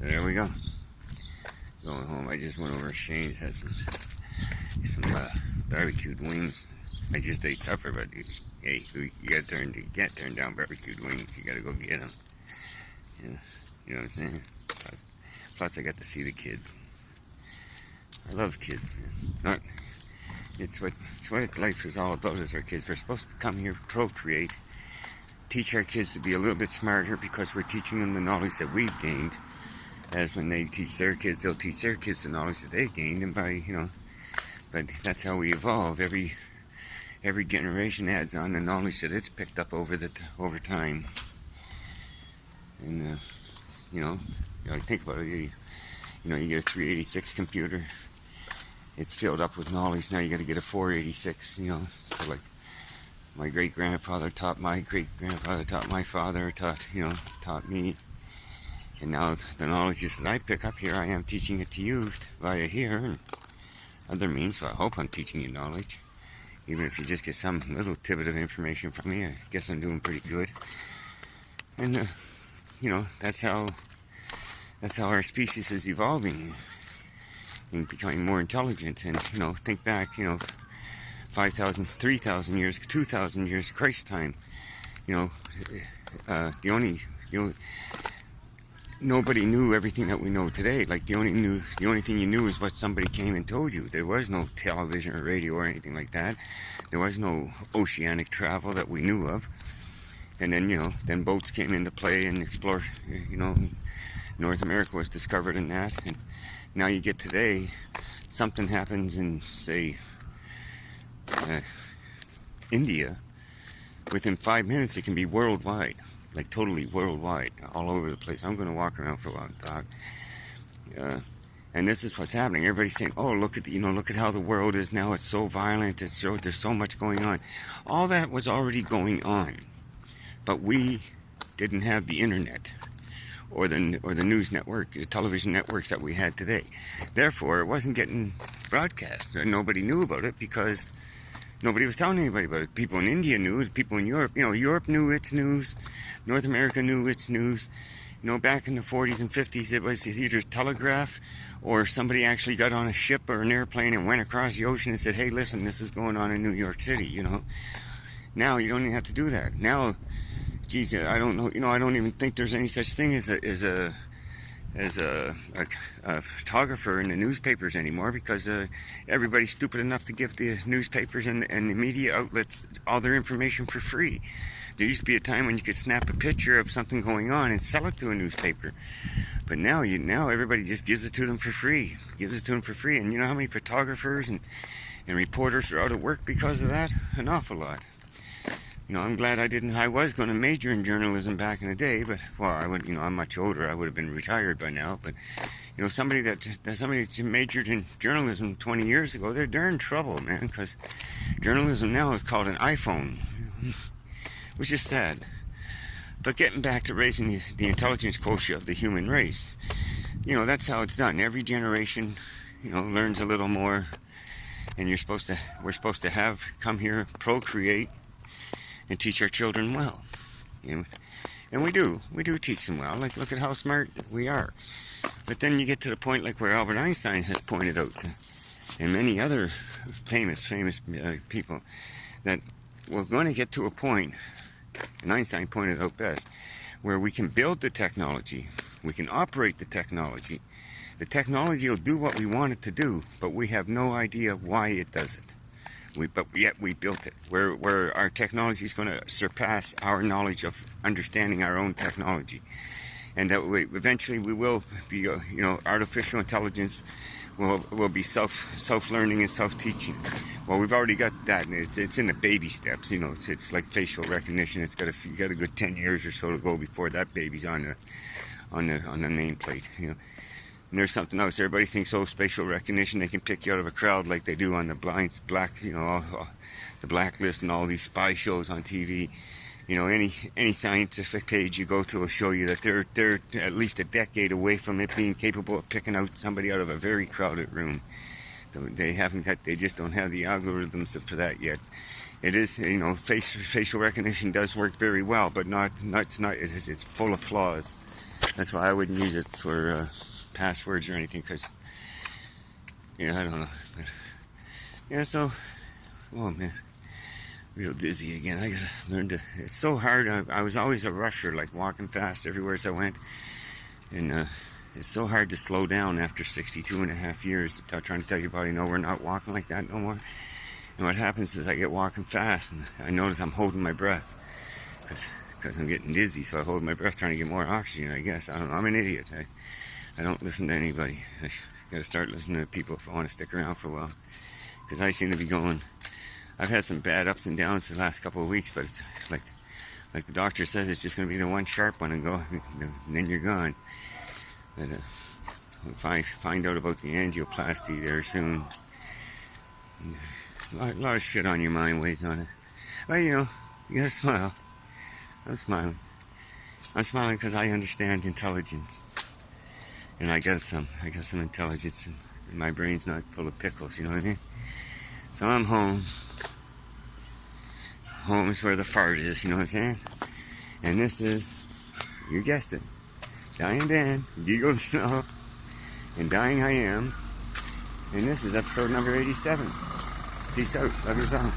There we go. Going home. I just went over to Shane's, had some barbecued wings. I just ate supper, but hey, you can't turn down barbecued wings. You gotta go get them. Yeah, you know what I'm saying? Plus I got to see the kids. I love kids, man. It's what life is all about. Is our kids? We're supposed to come here, procreate, teach our kids to be a little bit smarter because we're teaching them the knowledge that we've gained. As when they teach their kids, they'll teach their kids the knowledge that they gained, and but that's how we evolve. Every generation adds on the knowledge that it's picked up over time. And think about it. You get a 386 computer. It's filled up with knowledge. Now you got to get a 486. So like my great grandfather taught my great grandfather, taught my father, taught me. And now the knowledge that I pick up here, I am teaching it to you via here and other means. So I hope I'm teaching you knowledge. Even if you just get some little tidbit of information from me, I guess I'm doing pretty good. And, that's how our species is evolving and becoming more intelligent. And, think back, 5,000, 3,000 years, 2,000 years, Christ time. Nobody knew everything that we know today. Like the only thing you knew is what somebody came and told you. There was no television or radio or anything like that. There was no oceanic travel that we knew of. And then, then boats came into play and explored, North America was discovered in that. And now you get today, something happens in, say, India. Within 5 minutes, it can be worldwide. Like totally worldwide, all over the place. I'm going to walk around for a while and talk. And this is what's happening. Everybody's saying, "Oh, look at how the world is now. It's so violent. There's so much going on." All that was already going on, but we didn't have the internet or the news network, the television networks that we had today. Therefore, it wasn't getting broadcast. Nobody knew about it because nobody was telling anybody about it. People in India knew. People in Europe, Europe knew its news. North America knew its news. Back in the 40s and 50s, it was either telegraph or somebody actually got on a ship or an airplane and went across the ocean and said, "Hey, listen, this is going on in New York City." Now you don't even have to do that. Now, geez, I don't know. I don't even think there's any such thing as a photographer in the newspapers anymore because everybody's stupid enough to give the newspapers and the media outlets all their information for free. There used to be a time when you could snap a picture of something going on and sell it to a newspaper. But now everybody just gives it to them for free. And you know how many photographers and reporters are out of work because of that? An awful lot. I'm glad I was going to major in journalism back in the day, but, I'm much older. I would have been retired by now. But, somebody that's majored in journalism 20 years ago, they're in trouble, man, because journalism now is called an iPhone, which is sad. But getting back to raising the intelligence quotient of the human race, that's how it's done. Every generation, learns a little more, and we're supposed to come here, procreate, and teach our children well. And we do teach them well. Like, look at how smart we are. But then you get to the point like where Albert Einstein has pointed out, and many other famous people, that we're going to get to a point, and Einstein pointed out best, where we can build the technology, we can operate the technology. The technology will do what we want it to do, but we have no idea why it does it. But yet we built it, where our technology is going to surpass our knowledge of understanding our own technology, and that eventually we will be, artificial intelligence will be self-learning and self-teaching. Well, we've already got that, and it's in the baby steps. It's like facial recognition. You got a good 10 years or so to go before that baby's on the nameplate. And there's something else. Everybody thinks, spatial recognition, they can pick you out of a crowd like they do on the the Blacklist and all these spy shows on TV. Any scientific page you go to will show you that they're at least a decade away from it being capable of picking out somebody out of a very crowded room. They just don't have the algorithms for that yet. It is, facial recognition does work very well, but it's full of flaws. That's why I wouldn't use it for passwords or anything, because, I don't know. But, so, oh man, real dizzy again. I gotta learn to, it's so hard. I was always a rusher, like walking fast everywhere as I went. And it's so hard to slow down after 62 and a half years, trying to tell your body, no, we're not walking like that no more. And what happens is I get walking fast, and I notice I'm holding my breath, because I'm getting dizzy, so I hold my breath trying to get more oxygen, I guess. I don't know. I'm an idiot. I don't listen to anybody. I got to start listening to people if I want to stick around for a while, because I seem to be going, I've had some bad ups and downs the last couple of weeks, but it's like the doctor says, it's just going to be the one sharp one and go, and then you're gone. But if I find out about the angioplasty there soon, a lot of shit on your mind weighs on it. But you gotta smile. I'm smiling. I'm smiling because I understand intelligence. And I got some intelligence, and my brain's not full of pickles, you know what I mean? So I'm home. Home is where the fart is, you know what I'm saying? And this is, you guessed it, Dying Dan, Giggle Snow, and Dying I Am. And this is episode number 87. Peace out. Love yourself.